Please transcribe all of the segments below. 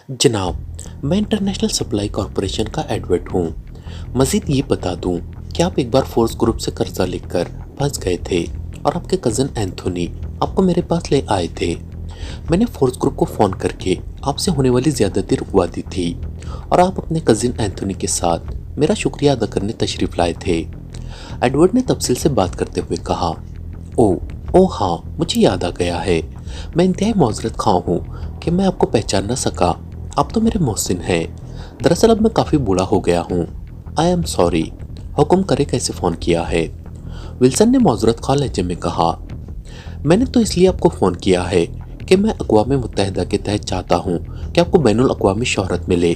जनाब, मैं international supply corporation का एडवोकेट हूँ। मज़ीद ये बता दूँ कि आप एक बार फोर्स ग्रुप से कर्जा लेकर फंस गए थे और आपके कज़न एंथोनी आपको मेरे पास ले आए थे। मैंने फोर्स ग्रुप को फ़ोन करके आपसे होने वाली ज़्यादती रुकवा दी थी और आप अपने कज़न एंथोनी के साथ मेरा शुक्रिया अदा करने तशरीफ़ लाए थे। एडवर्ड ने तफसील से बात करते हुए कहा, ओ हाँ, मुझे याद आ गया है। मैं इंतहाई मौजरत खां हूँ कि मैं आपको पहचान न सका। आप तो मेरे मोहसिन हैं। दरअसल अब मैं काफ़ी बूढ़ा हो गया हूँ। I am sorry. हुक्म करे कैसे फ़ोन किया है? विल्सन ने मौजरत खां लहजे में कहा, मैंने तो इसलिए आपको फ़ोन किया है कि मैं अक़वाम मुत्तहिदा के तहत चाहता हूँ कि आपको बैनुल अक़वामी शोहरत मिले।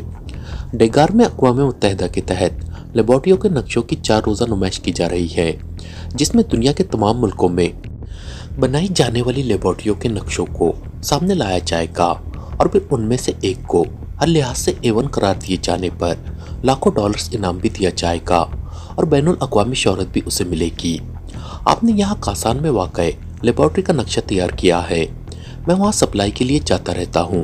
डेगार में अक़वाम मुत्तहिदा के तहत लेबॉर्टियों के नक्शों की 4 रोज़ा नुमाइश की जा रही है, जिसमें दुनिया के तमाम मुल्कों में बनाई जाने वाली लेबॉर्टियों के नक्शों को सामने लाया जाएगा और फिर उनमें से एक को हर लिहाज से A1 करार दिए जाने पर लाखों डॉलर्स इनाम भी दिया जाएगा और बैनुल अक़वामी शोहरत भी उसे मिलेगी। आपने यहाँ कासान में वाक़ लेबॉर्ट्री का नक्शा तैयार किया है। मैं वहाँ सप्लाई के लिए जाता रहता हूँ।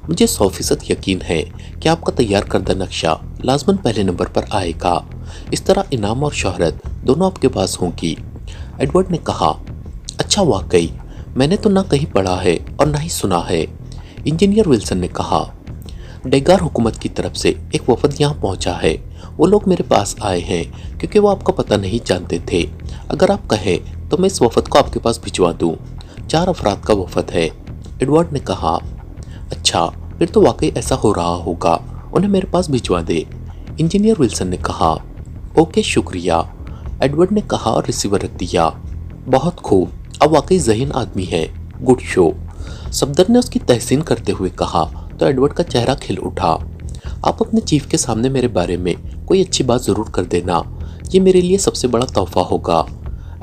मुझे 100% यकीन है कि आपका तैयार करदा नक्शा लाजमन पहले नंबर पर आएगा। इस तरह इनाम और शोहरत दोनों आपके पास होंगी। एडवर्ड ने कहा, अच्छा, वाकई मैंने तो ना कहीं पढ़ा है और ना ही सुना है। इंजीनियर विल्सन ने कहा, डेगार हुकूमत की तरफ से एक वफद यहाँ पहुँचा है। वो लोग मेरे पास आए हैं क्योंकि वो आपका पता नहीं जानते थे। अगर आप कहें तो मैं इस वफद को आपके पास भिजवा दूँ। 4 अफराद का वफद है। एडवर्ड ने कहा, अच्छा, फिर तो वाकई ऐसा हो रहा होगा। उन्हें मेरे पास भिजवा दे। इंजीनियर विल्सन ने कहा, ओके, शुक्रिया। एडवर्ड ने कहा और रिसीवर रख दिया। बहुत खूब, अब वाकई ज़हीन आदमी है। Good show. सफदर ने उसकी तहसीन करते हुए कहा तो एडवर्ड का चेहरा खिल उठा। आप अपने चीफ के सामने मेरे बारे में कोई अच्छी बात ज़रूर कर देना। ये मेरे लिए सबसे बड़ा तोहफा होगा।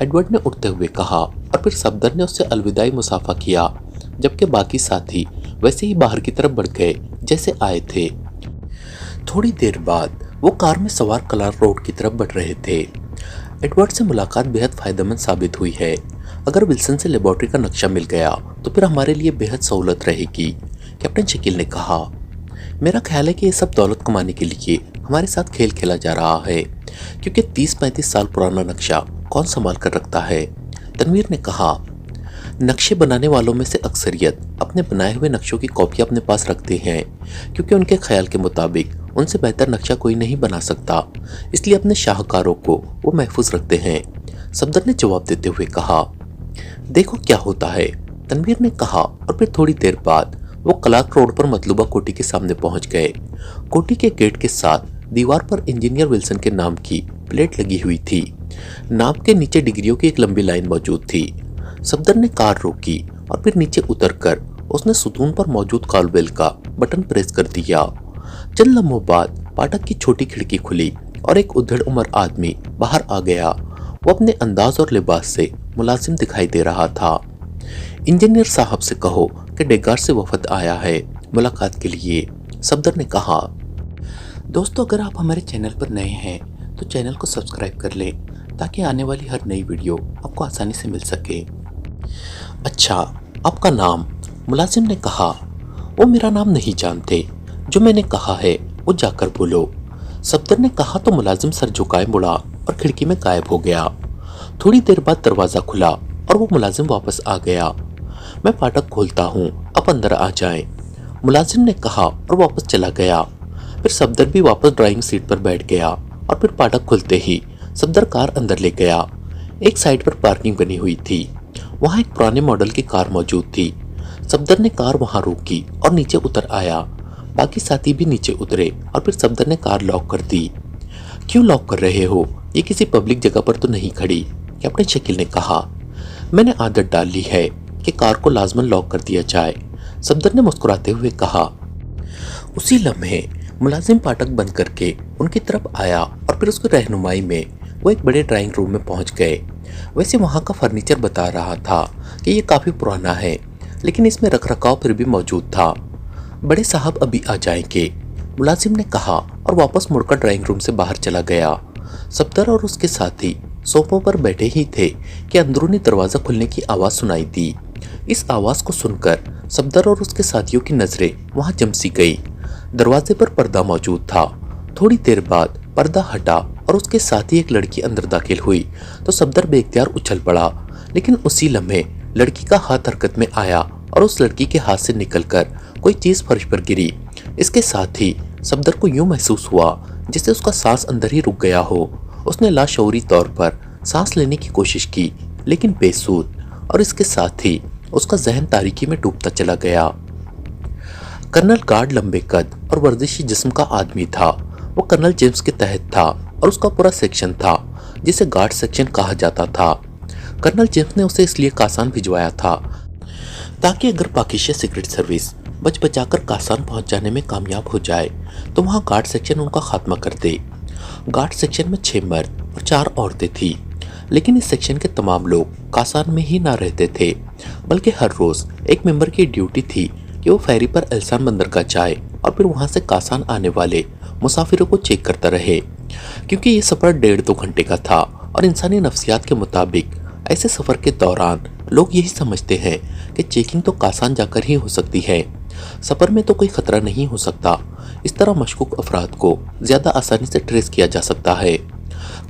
एडवर्ड ने उठते हुए कहा और फिर सफदर ने उससे अलविदाई मुसाफा किया, जबकि बाकी साथी वैसे ही बाहर की तरफ बढ़ गए जैसे आए थे। थोड़ी देर बाद वो कार में सवार कलार रोड की तरफ बढ़ रहे थे। एडवर्ड से मुलाकात बेहद फ़ायदेमंद साबित हुई है। अगर विल्सन से लेबॉर्ट्री का नक्शा मिल गया तो फिर हमारे लिए बेहद सहूलत रहेगी। कैप्टन शकील ने कहा, मेरा ख्याल है कि ये सब दौलत कमाने के लिए हमारे साथ खेल खेला जा रहा है, क्योंकि 30-35 साल पुराना नक्शा कौन संभाल कर रखता है। तनवीर ने कहा, नक्शे बनाने वालों में से अक्सरियत अपने बनाए हुए नक्शों की कॉपी अपने पास रखते हैं, क्योंकि उनके ख्याल के मुताबिक उनसे बेहतर नक्शा कोई नहीं बना सकता, इसलिए अपने शाहकारों को वो महफूज रखते हैं। सफदर ने जवाब देते हुए कहा, देखो क्या होता है। तनवीर ने कहा और फिर थोड़ी देर बाद वो कलाक रोड पर मतलूबा कोठी के सामने पहुंच गए। कोठी के गेट के साथ दीवार पर इंजीनियर विल्सन के नाम की प्लेट लगी हुई थी। नाम के नीचे डिग्रियों की एक लंबी लाइन मौजूद थी। सफदर ने कार रोकी और फिर नीचे उतरकर उसने सुतून पर मौजूद कॉल बेल का बटन प्रेस कर दिया। चंद लम्हों बाद फाटक की छोटी खिड़की खुली और एक उद्धड़ उम्र आदमी बाहर आ गया। वो अपने अंदाज और लिबास से मुलाजिम दिखाई दे रहा था। इंजीनियर साहब से कहो कि डेगार से वफद आया है मुलाकात के लिए, सफदर ने कहा। दोस्तों, अगर आप हमारे चैनल पर नए हैं तो चैनल को सब्सक्राइब कर लें ताकि आने वाली हर नई वीडियो आपको आसानी से मिल सके। अच्छा, आपका नाम? मुलाजिम ने कहा। वो मेरा नाम नहीं जानते। जो मैंने कहा है वो जाकर बोलो, सफदर ने कहा तो मुलाजिम सर झुकाए मुड़ा और खिड़की में गायब हो गया। थोड़ी देर बाद दरवाज़ा खुला और वो मुलाजिम वापस आ गया। मैं फाटक खोलता हूँ, अब अंदर आ जाएं, मुलाजिम ने कहा और वापस चला गया। फिर सफदर भी वापस ड्राइविंग सीट पर बैठ गया और फिर फाटक खुलते ही सफदर कार अंदर ले गया। एक साइड पर पार्किंग बनी हुई थी। वहाँ एक पुराने मॉडल की कार मौजूद थी। सफदर ने कार वहाँ रोकी और नीचे उतर आया। बाकी साथी भी नीचे उतरे और फिर सफदर ने कार लॉक कर दी। क्यों लॉक कर रहे हो? ये किसी पब्लिक जगह पर तो नहीं खड़ी, कैप्टन शकील ने कहा। मैंने आदत डाल ली है कि कार को लाजमन लॉक कर दिया जाए, सफदर ने मुस्कुराते हुए कहा। उसी लम्हे मुलाजिम फाटक बंद करके उनकी तरफ आया और फिर उसकी रहनुमाई में वो एक बड़े ड्राइंग रूम में पहुंच गए। वैसे वहाँ का फर्नीचर बता रहा था कि ये काफ़ी पुराना है, लेकिन इसमें रखरखाव फिर भी मौजूद था। बड़े साहब अभी आ जाएंगे, मुलाजिम ने कहा और वापस मुड़कर ड्राइंग रूम से बाहर चला गया। सफदर और उसके साथी सोफों पर बैठे ही थे कि अंदरूनी दरवाज़ा खुलने की आवाज़ सुनाई दी। इस आवाज़ को सुनकर सफदर और उसके साथियों की नज़रें वहाँ जम सी गई। दरवाजे पर पर्दा मौजूद था। थोड़ी देर बाद पर्दा हटा और उसके साथ ही एक लड़की अंदर दाखिल हुई तो सफदर बेख्तियार उछल पड़ा, लेकिन उसी लम्हे लड़की का हाथ हरकत में आया और उस लड़की के हाथ से निकलकर कोई चीज फर्श पर गिरी। इसके साथ ही सफदर को यूं महसूस हुआ जैसे उसका सांस अंदर ही रुक गया हो। उसने लाशऊरी तौर पर सांस लेने की कोशिश की, लेकिन बेसुध, और इसके साथ ही उसका जहन तारीकी में डूबता चला गया। कर्नल गार्ड लंबे कद और वर्जिशी जिस्म का आदमी था। वो कर्नल जेम्स के तहत था और उसका पूरा सेक्शन था जिसे गार्ड सेक्शन कहा जाता था। कर्नल जेम्स ने उसे इसलिए कासान भिजवाया था ताकि अगर पाकिस्तान सीक्रेट सर्विस बच बचाकर कासान पहुंच जाने में कामयाब हो जाए तो वहां गार्ड सेक्शन उनका खात्मा कर दे। गार्ड सेक्शन में 6 मर्द और 4 औरतें थी, लेकिन इस सेक्शन के तमाम लोग कासान में ही ना रहते थे, बल्कि हर रोज एक मेंबर की ड्यूटी थी कि वो फेरी पर एल्सान बंदरगाह जाए और फिर वहां से कासान आने वाले मुसाफिरों को चेक करता रहे। क्योंकि ये सफर 1.5-2 घंटे का था और इंसानी नफ्सियात के मुताबिक ऐसे सफर के दौरान लोग यही समझते हैं कि चेकिंग तो कासान जाकर ही हो सकती है, सफर में तो कोई खतरा नहीं हो सकता। इस तरह मशकूक अफराद को ज्यादा आसानी से ट्रेस किया जा सकता है।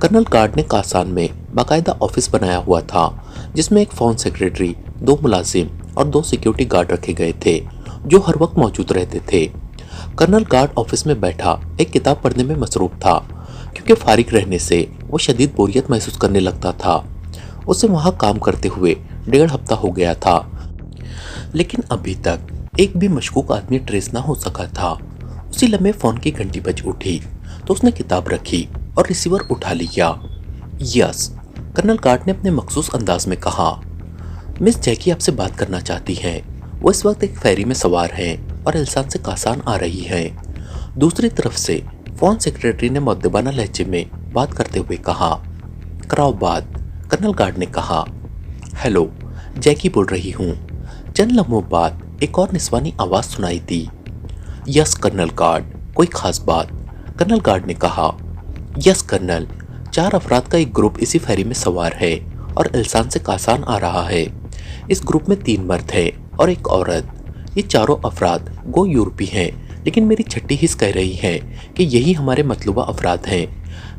कर्नल गार्ड ने कासान में बाकायदा ऑफिस बनाया हुआ था जिसमें एक फोन सेक्रेटरी, 2 मुलाजिम और 2 सिक्योरिटी गार्ड रखे गए थे जो हर वक्त मौजूद रहते थे। कर्नल गार्ड ऑफिस में बैठा एक किताब पढ़ने में मसरूफ था, क्योंकि फारिग रहने से वो शदीद बोरियत महसूस करने लगता था। उसे वहां काम करते हुए 1.5 हफ्ता हो गया था, लेकिन अभी तक एक भी मशकूक आदमी ट्रेस ना हो सका था। उसी लम्हे फोन की घंटी बज उठी तो उसने किताब रखी और रिसीवर उठा लिया। यस, कर्नल गार्ड ने अपने मखसूस अंदाज में कहा। मिस जैकी आपसे बात करना चाहती हैं। वो इस वक्त एक फेरी में सवार हैं और एल्सान से कासान आ रही हैं। दूसरी तरफ से फोन सेक्रेटरी ने मुअद्दबाना लहजे में बात करते हुए कहा। कराओ बात, कर्नल गार्ड ने कहा। हेलो, जैकी बोल रही हूँ। चंद लम्हों बाद एक और निस्वानी आवाज सुनाई दी। यस कर्नल गार्ड, कोई खास बात? कर्नल गार्ड ने कहा। यस कर्नल, 4 अफराद का एक ग्रुप इसी फेरी में सवार है और एल्सान से कासान आ रहा है। इस ग्रुप में 3 मर्द हैं और एक औरत। ये चारों अफराद गो यूरोपी हैं, लेकिन मेरी छठी हिस्स कह रही है कि यही हमारे मतलूबा अफराद हैं।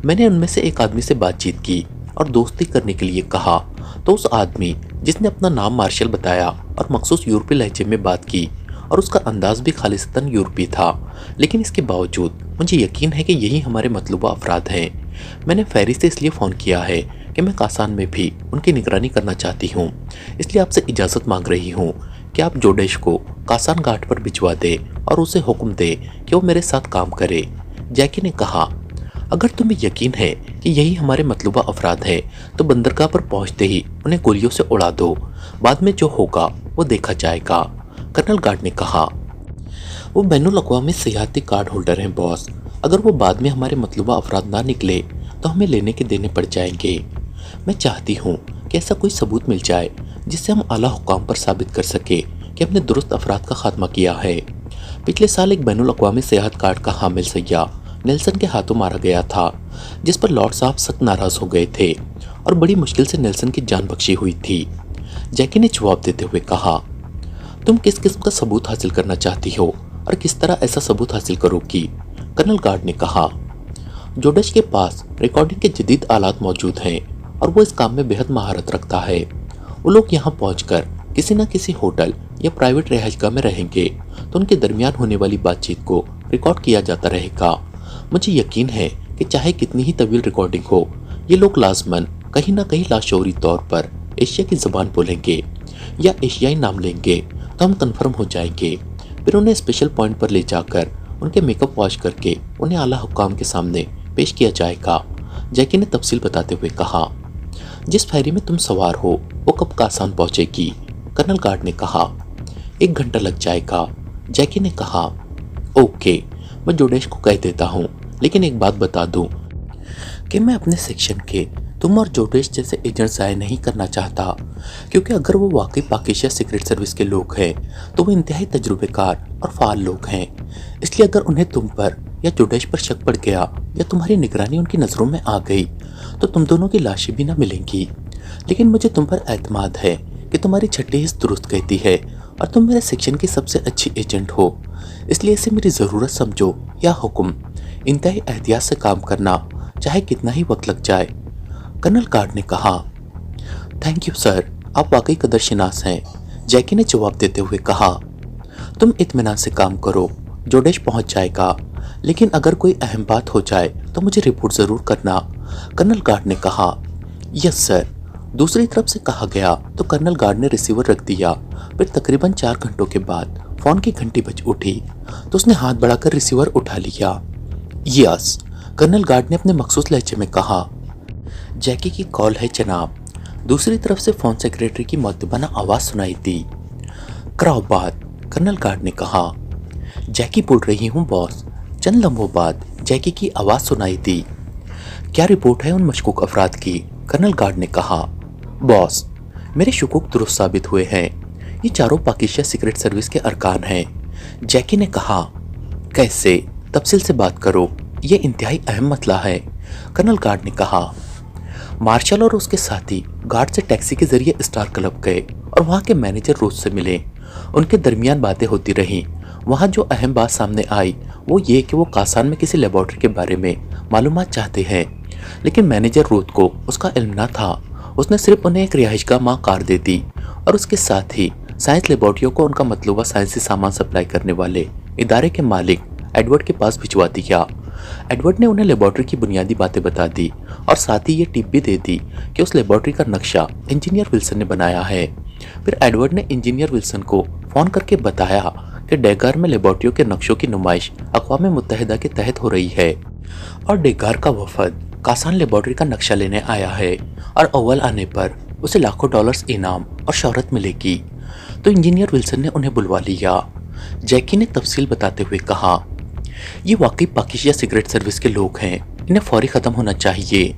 मैंने उनमें से एक आदमी से बातचीत की और दोस्ती करने के लिए कहा तो उस आदमी जिसने अपना नाम मार्शल बताया और मखसूस यूरोपी लहजे में बात की और उसका अंदाज भी खालिस्तन यूरोपी था, लेकिन इसके बावजूद मुझे यकीन है कि यही हमारे मतलूबा अफराद हैं। मैंने फेरी से इसलिए फ़ोन किया है कि मैं कासान में भी उनकी निगरानी करना चाहती हूँ, इसलिए आपसे इजाज़त मांग रही हूँ कि आप जोडेश को कासान घाट पर भिजवा दे और उसे हुक्म दे कि वो मेरे साथ काम करे। जैकी ने कहा। अगर तुम्हें यकीन है कि यही हमारे मतलूबा अफराद है तो बंदरगाह पर पहुंचते ही उन्हें गोलियों से उड़ा दो, बाद में जो होगा वो देखा जाएगा, कर्नल गार्ड ने कहा। वो बैनुल अक़वामी सियाहती कार्ड होल्डर हैं बॉस। अगर वो बाद में हमारे मतलूबा अफराद ना निकले तो हमें लेने के देने पड़ जाएंगे। मैं चाहती हूँ कि ऐसा कोई सबूत मिल जाए जिससे हम आला हुकाम पर साबित कर सके कि हमने दुरुस्त अफराद का खात्मा किया है। पिछले साल एक बैनुल अक़वामी सियाहत कार्ड का हामिल सय्याह नेल्सन के हाथों मारा गया था, जिस पर लॉर्ड साहब सख्त नाराज हो गए थे और बड़ी मुश्किल से नेल्सन की जान बख्शी हुई थी। जैकी ने जवाब देते हुए कहा, तुम किस किस्म का सबूत हासिल करना चाहती हो और किस तरह ऐसा सबूत हासिल करोगी? कर्नल गार्ड ने कहा। जोडेश के पास रिकॉर्डिंग के जदीद आलात मौजूद हैं और वो इस काम में बेहद महारत रखता है। वो लोग यहाँ पहुँचकर किसी न किसी होटल या प्राइवेट रिहाइशगाह में रहेंगे तो उनके दरमियान होने वाली बातचीत को रिकॉर्ड किया जाता रहेगा। मुझे यकीन है कि चाहे कितनी ही तवील रिकॉर्डिंग हो, ये लोग लाजमन कहीं ना कहीं लाशऊरी तौर पर एशिया की ज़बान बोलेंगे या एशियाई नाम लेंगे तो हम कन्फर्म हो जाएंगे। फिर उन्हें स्पेशल पॉइंट पर ले जाकर उनके मेकअप वॉश करके उन्हें आला हुक्काम के सामने पेश किया जाएगा। जैकी ने तफसील बताते हुए कहा। जिस फेरी में तुम सवार हो वो कब कासान पहुंचेगी? कर्नल गार्ड ने कहा। 1 घंटा लग जाएगा, जैकी ने कहा। ओके, मैं जोडेश को कह देता हूँ, लेकिन एक बात बता दूँ कि मैं अपने सेक्शन के तुम और जोडेश जैसे एजेंट ज़ाया नहीं करना चाहता, क्योंकि अगर वो वाकई पाकिस्तान सीक्रेट सर्विस के लोग हैं तो वो इंतहाई तजुर्बेकार और फाल लोग हैं। इसलिए अगर उन्हें तुम पर या जोडेश पर शक पड़ गया या तुम्हारी निगरानी उनकी नज़रों में आ गई तो तुम दोनों की लाशें भी ना मिलेंगी। लेकिन मुझे तुम पर एतमाद है कि तुम्हारी छठी हिस्स दुरुस्त कहती है और तुम मेरे सेक्शन की सबसे अच्छी एजेंट हो, इसलिए इसे मेरी ज़रूरत समझो या हुक्म। इंतहाई एहतियात से काम करना, चाहे कितना ही वक्त लग जाए। कर्नल गार्ड ने कहा। थैंक यू सर, आप वाकई कदरशिनास हैं, जैकी ने जवाब देते हुए कहा। तुम इत्मीनान से काम करो, जोडेश पहुंच जाएगा, लेकिन अगर कोई अहम बात हो जाए तो मुझे रिपोर्ट ज़रूर करना, कर्नल गार्ड ने कहा। यस सर, दूसरी तरफ से कहा गया तो कर्नल गार्ड ने रिसीवर रख दिया। फिर तकरीबन 4 घंटों के बाद फ़ोन की घंटी बज उठी तो उसने हाथ बढ़ाकर रिसीवर उठा लिया। यस, कर्नल गार्ड ने अपने मखसूस लहजे में कहा। जैकी की कॉल है जनाब। दूसरी तरफ से फ़ोन सेक्रेटरी की मुअद्दबाना आवाज़ सुनाई दी। कराओ बात, कर्नल गार्ड ने कहा। जैकी बोल रही हूँ बॉस। चंद लम्हों बाद जैकी की आवाज़ सुनाई दी। क्या रिपोर्ट है उन मशकूक अफराद की, कर्नल गार्ड ने कहा। बॉस, मेरे शुकूक दुरुस्त साबित हुए हैं, ये चारों पाकिस्तान सीक्रेट सर्विस के अरकान हैं, जैकी ने कहा। कैसे, तफसील से बात करो, ये इंतहाई अहम मसला है, कर्नल गार्ड ने कहा। मार्शल और उसके साथी गार्ड से टैक्सी के जरिए स्टार क्लब गए और वहाँ के मैनेजर रोज से मिले। उनके दरमियान बातें होती रहीं। वहाँ जो अहम बात सामने आई वो ये कि वो कासान में किसी लेबॉर्ट्री के बारे में मालूमात चाहते हैं, लेकिन मैनेजर रूथ को उसका इल्म न था। उसने सिर्फ उन्हें एक रिहाइशगाह माँ कार दे दी और उसके साथ ही साइंस लेबॉर्ट्रियों को उनका मतलूबा साइंसी सामान सप्लाई करने वाले इदारे के मालिक एडवर्ड के पास भिजवा दिया। एडवर्ड ने उन्हें लेबॉर्ट्री की बुनियादी बातें बता दी और साथ ही ये टिप भी दे दी कि उस लेबॉर्ट्री का नक्शा इंजीनियर विल्सन ने बनाया है। फिर एडवर्ड ने इंजीनियर विल्सन को फ़ोन करके बताया कि डेगार में लेबॉर्ट्रियों के नक्शों की नुमाइश अक़वाम मुत्तहिदा के तहत हो रही है और डेगार का वफद कासान लेबॉर्ट्री का नक्शा लेने आया है और अव्वल आने पर उसे लाखों डॉलर्स इनाम और शोहरत मिलेगी। तो इंजीनियर विल्सन ने उन्हें बुलवा लिया। जैकी ने तफसील बताते हुए कहा, ये वाकई पाकिस्तान सीक्रेट सर्विस के लोग हैं, इन्हें फौरी ख़त्म होना चाहिए।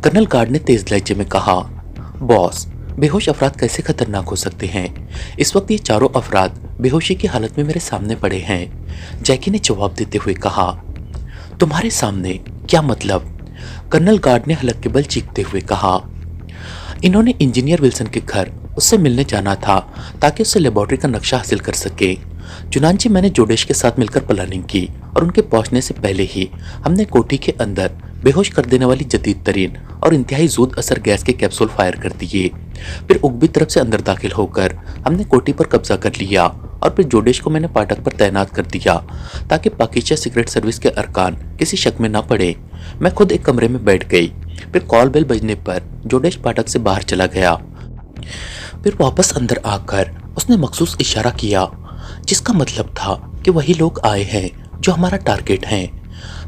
कर्नल गार्ड ने तेज लहजे में कहा। बॉस, बेहोश अफराद कैसे खतरनाक हो सकते हैं? इस वक्त ये चारों अफराद बेहोशी की हालत में मेरे सामने पड़े हैं, जैकी ने जवाब देते हुए कहा। तुम्हारे सामने क्या मतलब? कर्नल गार्ड ने हलक के बल चीखते हुए कहा। इन्होंने इंजीनियर विल्सन के घर उससे मिलने जाना था ताकि उससे लेबॉर्ट्री का नक्शा हासिल कर सके। चुनांचे मैंने जोडेश के साथ मिलकर प्लानिंग की और उनके पहुंचने से पहले ही हमने कोठी के अंदर बेहोश कर देने वाली जदीद तरीन और इंतहाई ज़ूद असर गैस के कैप्सूल फायर कर दिए। फिर उगबी तरफ से अंदर दाखिल होकर हमने कोठी पर कब्जा कर लिया और फिर जोडेश को मैंने फाटक पर तैनात कर दिया ताकि पाकिस्तान सीक्रेट सर्विस के अरकान किसी शक में न पड़े। मैं खुद एक कमरे में बैठ गई। फिर कॉल बेल बजने पर जोडेश फाटक से बाहर चला गया। फिर वापस अंदर आकर उसने मखसूस इशारा किया जिसका मतलब था कि वही लोग आए हैं जो हमारा टारगेट हैं।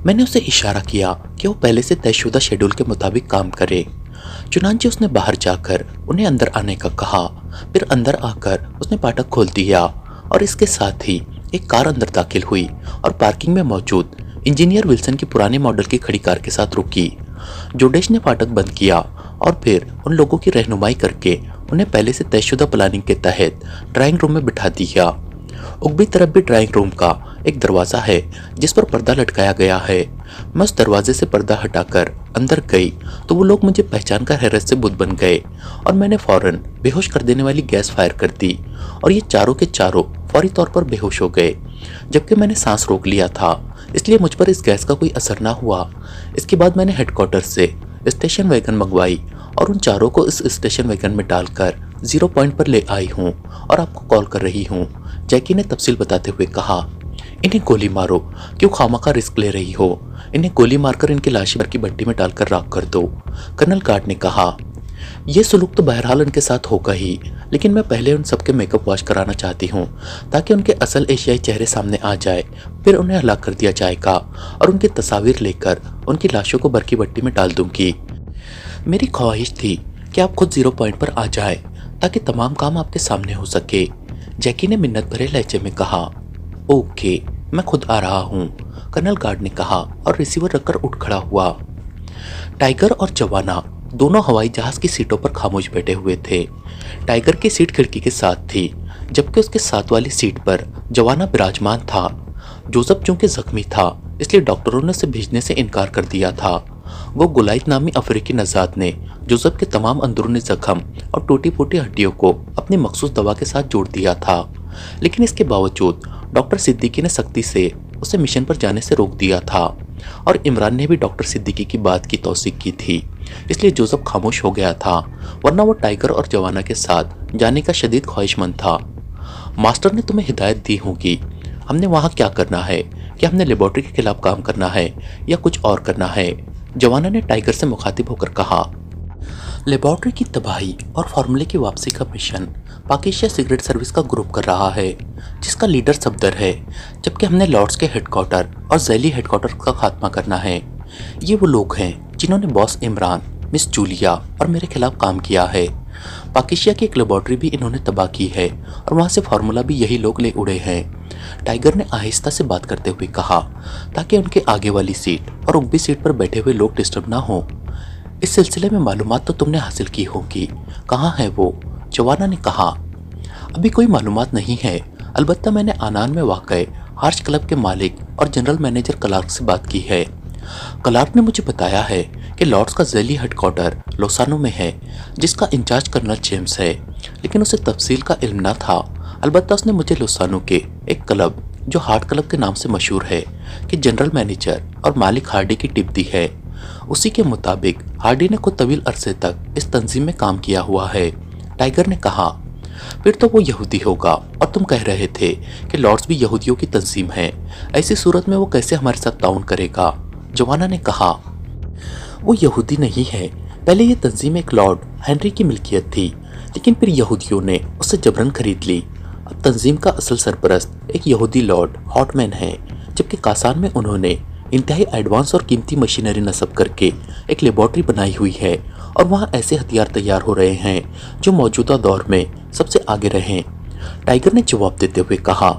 मैंने उसे इशारा किया कि वो पहले से तयशुदा शेड्यूल के मुताबिक काम करे। चुनांचे उसने बाहर जाकर उन्हें अंदर आने का कहा। फिर अंदर आकर उसने फाटक खोल दिया और इसके साथ ही एक कार अंदर दाखिल हुई और पार्किंग में मौजूद इंजीनियर विल्सन की पुराने मॉडल की खड़ी कार के साथ रुकी। जोडेश ने फाटक बंद किया और फिर उन लोगों की रहनुमाई करके उन्हें पहले से तयशुदा प्लानिंग के तहत ड्राइंग रूम में बिठा दिया। उगबी तरफ भी ड्राइंग रूम का एक दरवाज़ा है जिस पर पर्दा लटकाया गया है। मैं उस दरवाजे से पर्दा हटाकर अंदर गई तो वो लोग मुझे पहचान कर हैरत से बुत बन गए और मैंने फौरन बेहोश कर देने वाली गैस फायर कर दी और ये चारों के चारों फौरी तौर पर बेहोश हो गए, जबकि मैंने सांस रोक लिया था, इसलिए मुझ पर इस गैस का कोई असर ना हुआ। इसके बाद मैंने हेडक्वार्टर से स्टेशन वैगन मंगवाई और उन चारों को इस स्टेशन वैगन में डालकर 0 पॉइंट पर ले आई हूँ और आपको कॉल कर रही हूँ, जैकी ने तफसील बताते हुए कहा। इन्हें गोली मारो, क्यों खामखा रिस्क ले रही हो? इन्हें गोली मारकर इनकी लाशें भर की भट्टी में डालकर राख कर दो, कर्नल गार्ड ने कहा। यह सुलूक तो बहरहाल उनके साथ होगा ही, लेकिन मैं पहले उन सबके मेकअप वॉश कराना चाहती हूँ ताकि उनके असल एशियाई चेहरे सामने आ जाए। फिर उन्हें हलाक कर दिया जाएगा और उनकी तस्वीर लेकर उनकी लाशों को भर की भट्टी में डाल दूंगी। मेरी ख्वाहिश थी कि आप खुद 0 पॉइंट पर आ जाए ताकि तमाम काम आपके सामने हो सके, जैकी ने मिन्नत भरे लहजे में कहा। ओके, मैं खुद आ रहा हूँ, कर्नल गार्ड ने कहा और रिसीवर रखकर उठ खड़ा हुआ। टाइगर और जवाना दोनों हवाई जहाज की सीटों पर खामोश बैठे हुए थे। टाइगर की सीट खिड़की के साथ थी, जबकि उसके साथ वाली सीट पर जवाना विराजमान था। जोसेफ चूंकि जख्मी था इसलिए डॉक्टरों ने उसे भेजने से इनकार कर दिया था। वो गुलाइद नामी अफ्रीकी नजात ने जोसेफ के तमाम अंदरूनी जख्म और टूटी फूटी हड्डियों को अपनी मखसूस दवा के साथ जोड़ दिया था, लेकिन इसके बावजूद डॉक्टर सिद्दीकी ने सख्ती से उसे मिशन पर जाने से रोक दिया था और इमरान ने भी डॉक्टर सिद्दीकी की बात की तौसीक की थी। इसलिए जोसेफ खामोश हो गया था, वरना वो टाइगर और जवाना के साथ जाने का शदीद ख्वाहिशमंद था। मास्टर ने तुम्हें हिदायत दी होगी, हमने वहाँ क्या करना है, क्या हमने लेबोरेटरी के खिलाफ काम करना है या कुछ और करना है? जवाना ने टाइगर से मुखातिब होकर कहा। लेबोरेटरी की तबाही और फार्मूले की वापसी का मिशन पाकिस्तान सीक्रेट सर्विस का ग्रुप कर रहा है, जिसका लीडर सफदर है, जबकि हमने लॉर्ड्स के हेडक्वार्टर और जैली हेडक्वार्टर का खात्मा करना है। ये वो लोग हैं जिन्होंने बॉस इमरान, मिस जूलिया और मेरे खिलाफ काम किया है। पाकिस्तान की एक लेबोरेटरी भी इन्होंने तबाह की है और वहाँ से फार्मूला भी यही लोग ले उड़े हैं। टाइगर ने आहिस्ता से बात करते हुए कहा, ताकि उनके आगे वाली सीट और उगली सीट पर बैठे हुए लोग डिस्टर्ब ना हो। इस सिलसिले में मालूमात तो तुमने हासिल की होगी, कहाँ है वो? जवाना ने कहा। अभी कोई मालूमात नहीं है, अलबत्ता मैंने आनान में वाक़ई हार्श क्लब के मालिक और जनरल मैनेजर क्लार्क से बात की है। क्लार्क ने मुझे बताया है कि लॉर्ड्स का जैली हेडक्वार्टर लोसानो में है, जिसका इंचार्ज कर्नल जेम्स है, लेकिन उसे तफसील का इल्म न था। अलबत्ता उसने मुझे लोसानो के एक क्लब, जो हार्ट क्लब के नाम से मशहूर है, कि जनरल मैनेजर और मालिक हार्डी की टिप दी है। उसी के मुताबिक हार्डी ने खुद तवील अरसे तक इस तंजीम में काम किया हुआ है। टाइगर ने कहा, फिर तो वो यहूदी होगा, और तुम कह रहे थे कि लॉर्ड्स भी यहूदियों की तंजीम है। ऐसी सूरत में वो कैसे हमारे साथ ताउन करेगा? जवाना ने कहा। वो यहूदी नहीं है। पहले ये तंजीम एक लॉर्ड हेनरी की मिल्कियत थी, लेकिन फिर यहूदियों ने उसे जबरन खरीद ली। अब तंजीम का असल सरपरस्त एक यहूदी लॉर्ड हॉटमैन है, जबकि कासान में उन्होंने इंतहाई एडवांस और कीमती मशीनरी नस्ब करके एक लेबोरेटरी बनाई हुई है और वहाँ ऐसे हथियार तैयार हो रहे हैं जो मौजूदा दौर में सबसे आगे रहें। टाइगर ने जवाब देते हुए कहा,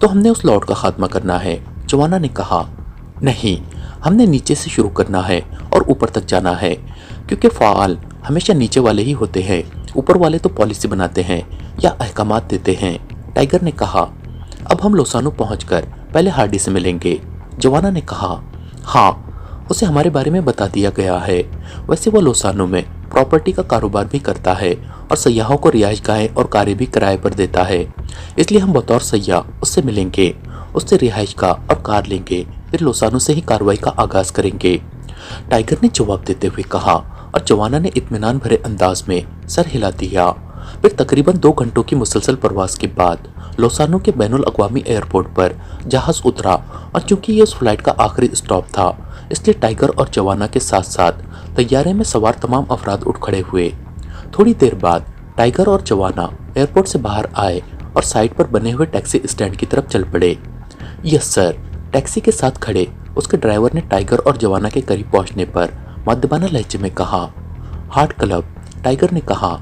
तो हमने उस लॉर्ड का खात्मा करना है? जवाना ने कहा, नहीं, हमने नीचे से शुरू करना है और ऊपर तक जाना है, क्योंकि फ़ाल हमेशा नीचे वाले ही होते हैं, ऊपर वाले तो पॉलिसी बनाते हैं या अहकामात देते हैं। टाइगर ने कहा, अब हम लोसानो पहुंचकर पहले हार्डी से मिलेंगे। जवाना ने कहा, हाँ, उसे हमारे बारे में बता दिया गया है। वैसे वो लोसानो में प्रॉपर्टी का कारोबार भी करता है और सयाहों को रिहाइशगाहें और कारें भी किराए पर देता है, इसलिए हम बतौर सयाह उससे मिलेंगे, उससे रिहाइशगाह और कार लेंगे, फिर लोसानो से ही कार्रवाई का आगाज करेंगे। टाइगर ने जवाब देते हुए कहा और जवाना ने इत्मीनान भरे अंदाज में सर हिला दिया। फिर तकरीबन 2 घंटों की मुसलसल प्रवास के बाद लोसानो के बैनुल अक़वामी एयरपोर्ट पर जहाज उतरा और चूंकि ये उस फ्लाइट का आखिरी स्टॉप था, इसलिए टाइगर और जवाना के साथ साथ तैयारे में सवार तमाम अफराद उठ खड़े हुए। थोड़ी देर बाद टाइगर और जवाना एयरपोर्ट से बाहर आए और साइड पर बने हुए टैक्सी स्टैंड की तरफ चल पड़े। यस सर, टैक्सी के साथ खड़े उसके ड्राइवर ने टाइगर और जवाना के करीब पहुंचने पर मद्दबाना लहजे में कहा। हार्ट क्लब, टाइगर ने कहा।